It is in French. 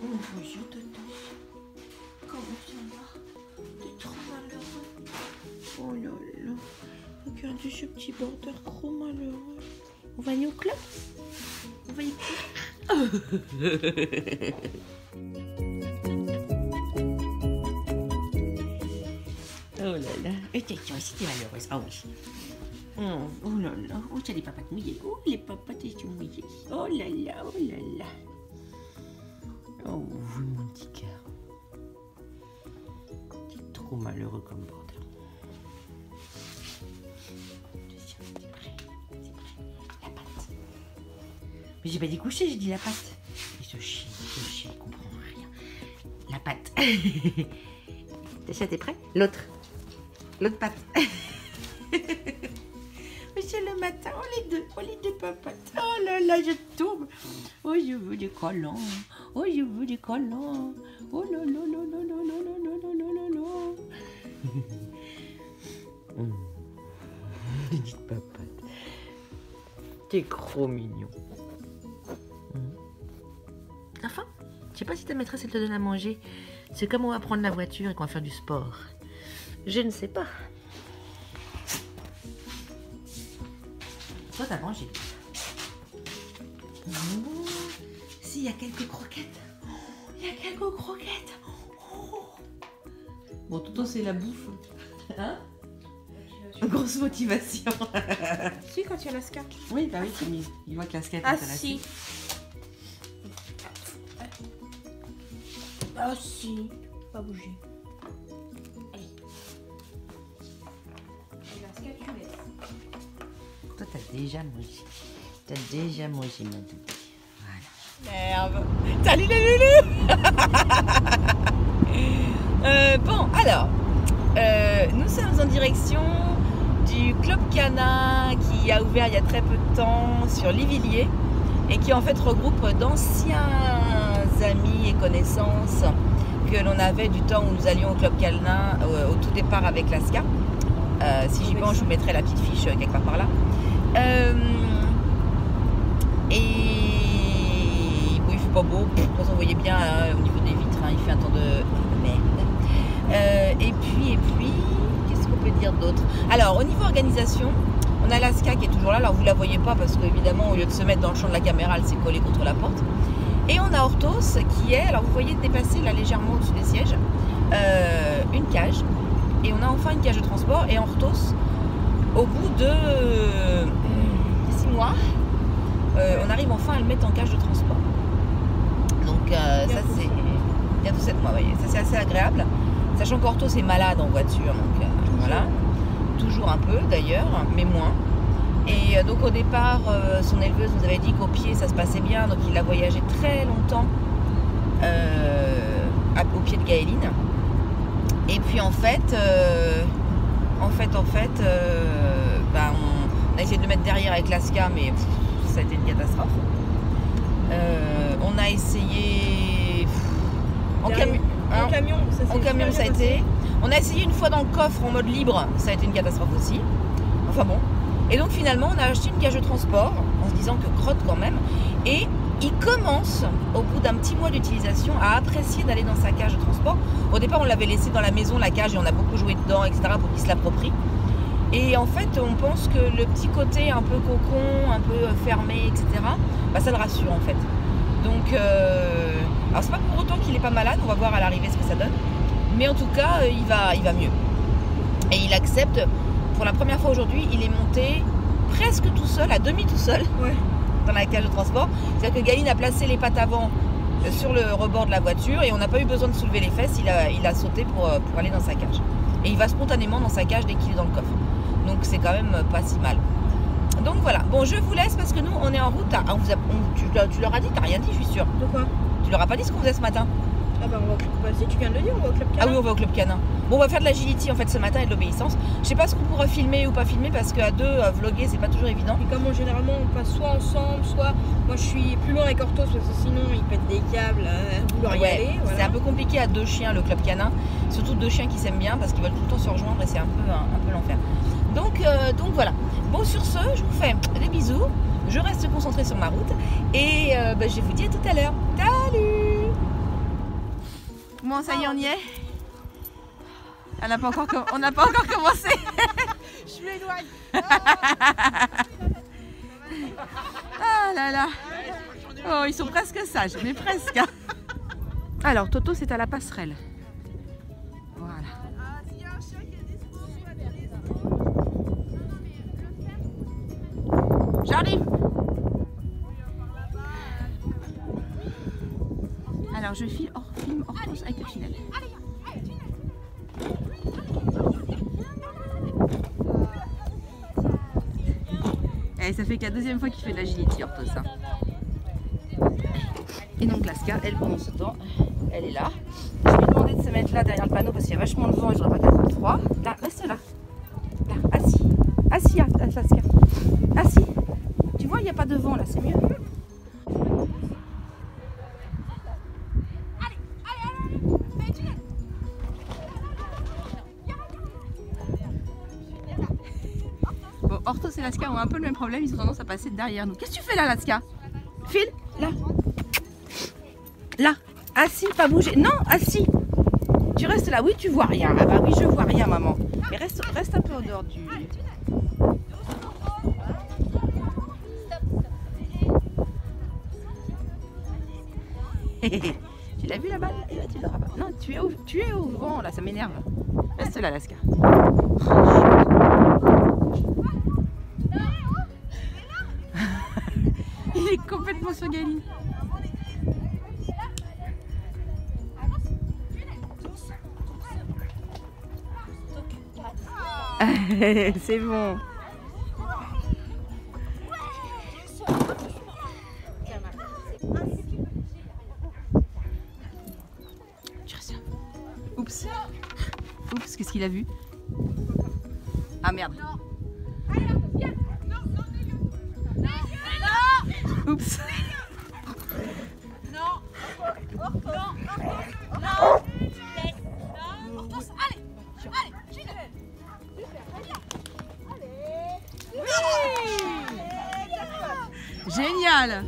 Bonjour Toto. Comment ça va? T'es trop malheureux. Oh là là. Regardez ce petit border trop malheureux. On va aller au club? On va y Oh là là. Et toi aussi t'es malheureuse. Ah oui. Oh là là. Oh, t'as les papates mouillées. Oh, les papates sont mouillées. Oh là là, oh là là. Oh oui, mon petit cœur. T'es trop malheureux comme bordel. C'est prêt. La pâte. Mais j'ai pas dit coucher, j'ai dit la pâte. Il se chie, il comprend rien. La pâte. T'es prêt? L'autre pâte. C'est le matin, oh les deux papates. Oh là là, je tombe. Oh, je veux des collants. Oh, je veux des collants. Oh là là là là là là là là là là. Petite papate. T'es trop mignon. Enfin, je sais pas si ta maîtresse elle te donne à manger. C'est comme on va prendre la voiture et qu'on va faire du sport. Je ne sais pas. Toi, t'as mangé. Oh, si, il y a quelques croquettes. Il y a quelques croquettes. Oh. Bon, Toto, c'est la bouffe. Hein? Grosse motivation. Si, quand il y a la ska. Oui, bah oui, il voit que la ska est Ah intéressée. si. Ah si. Pas bouger. Allez. Et la ska, tu laisses. Toi, t'as déjà mangé. T'as déjà mangé, ma doudou. Voilà. Merde. Salut les loulous. Bon, alors, nous sommes en direction du Club Cana qui a ouvert il y a très peu de temps sur Livilliers et qui en fait regroupe d'anciens amis et connaissances que l'on avait du temps où nous allions au Club Cana au tout départ avec l'ASCA. Si j'y pense, je vous mettrai la petite fiche quelque part par là. Et bon, il fait pas beau, de toute façon vous voyez bien au niveau des vitres, hein, il fait un temps de merde. Et puis qu'est-ce qu'on peut dire d'autre? Alors au niveau organisation, on a l'ASCA qui est toujours là, alors vous la voyez pas parce qu'évidemment au lieu de se mettre dans le champ de la caméra, elle s'est collée contre la porte. Et on a Hortos qui est, alors vous voyez dépasser là légèrement au-dessus des sièges, une cage. Et on a enfin une cage de transport et Hortos, au bout de 6 mois, on arrive enfin à le mettre en cage de transport. Donc ça c'est bientôt 7 mois, voyez. Ça c'est assez agréable. Sachant qu'Hortos est malade en voiture, donc voilà. Toujours un peu d'ailleurs, mais moins. Et donc au départ, son éleveuse nous avait dit qu'au pied ça se passait bien, donc il a voyagé très longtemps au pied de Gaëline. Et puis en fait, bah, on a essayé de le mettre derrière avec l'ASCA, mais ça a été une catastrophe. On a essayé en camion, ça a été. On a essayé une fois dans le coffre en mode libre, ça a été une catastrophe aussi. Enfin bon. Et donc finalement, on a acheté une cage de transport en se disant que crotte quand même. Et il commence, au bout d'un petit mois d'utilisation, à apprécier d'aller dans sa cage de transport. Au départ, on l'avait laissé dans la maison, la cage, et on a beaucoup joué dedans, etc., pour qu'il se l'approprie. Et en fait, on pense que le petit côté un peu cocon, un peu fermé, etc., bah, ça le rassure en fait. Donc, alors c'est pas pour autant qu'il n'est pas malade, on va voir à l'arrivée ce que ça donne. Mais en tout cas, il va mieux. Et il accepte, pour la première fois aujourd'hui, il est monté presque tout seul, à demi tout seul. Ouais. Dans la cage de transport. C'est-à-dire que Gaëline a placé les pattes avant sur le rebord de la voiture et on n'a pas eu besoin de soulever les fesses, il a sauté pour aller dans sa cage. Et il va spontanément dans sa cage dès qu'il est dans le coffre. Donc c'est quand même pas si mal. Donc voilà. Bon, je vous laisse parce que nous on est en route. Tu leur as dit? T'as rien dit, je suis sûre. De quoi? Tu leur as pas dit ce qu'on faisait ce matin? Ah bah on va au club. Vas-y, tu viens de le dire, on va au club Cana. Ah oui, on va au club Cana. Bon, on va faire de l'agility en fait ce matin et de l'obéissance. Je sais pas ce qu'on pourra filmer ou pas filmer parce qu'à deux, vlogger c'est pas toujours évident. Et comme généralement on passe soit ensemble, soit moi je suis plus loin avec Hortos parce que sinon il pète des câbles à vouloir y aller. Voilà. C'est un peu compliqué à deux chiens le club Cana. Surtout deux chiens qui s'aiment bien parce qu'ils veulent tout le temps se rejoindre et c'est un peu l'enfer. Donc voilà. Bon, sur ce, je vous fais des bisous. Je reste concentrée sur ma route et je vous dis à tout à l'heure. Salut! Bon, ça y est, on y est. On n'a pas encore commencé. Je m'éloigne. Ah là là. Oh, ils sont presque sages, mais presque. Alors, Toto, c'est à la passerelle. Voilà. J'arrive. Alors, je filme Orthos avec le tunnel. Et ça fait que la deuxième fois qu'il fait de l'agility, Orthos. Hein. Et donc Laska, elle pendant ce temps, elle est là. Je lui ai demandé de se mettre là derrière le panneau parce qu'il y a vachement de vent et je voudrais pas qu'elle ait froid. Là, reste là. Là, assis. Assis, Laska. Assis. Tu vois, il n'y a pas de vent là, c'est mieux. Bon, Orthos et Laska ont un peu le même problème, ils ont tendance à passer derrière nous. Qu'est-ce que tu fais là, Laska? File, là. Là, assis, pas bouger. Non, assis. Tu restes là. Oui, tu vois rien. Ah bah oui, je vois rien, maman. Mais reste un peu en dehors du... Tu l'as vu la balle? Et là, tu l'auras pas. Non, tu es au vent, là, ça m'énerve. Reste là, Laska. Il est complètement sur Galine. C'est bon. Tu restes là. Oups. Oups, qu'est-ce qu'il a vu? Ah merde. Oups. Génial!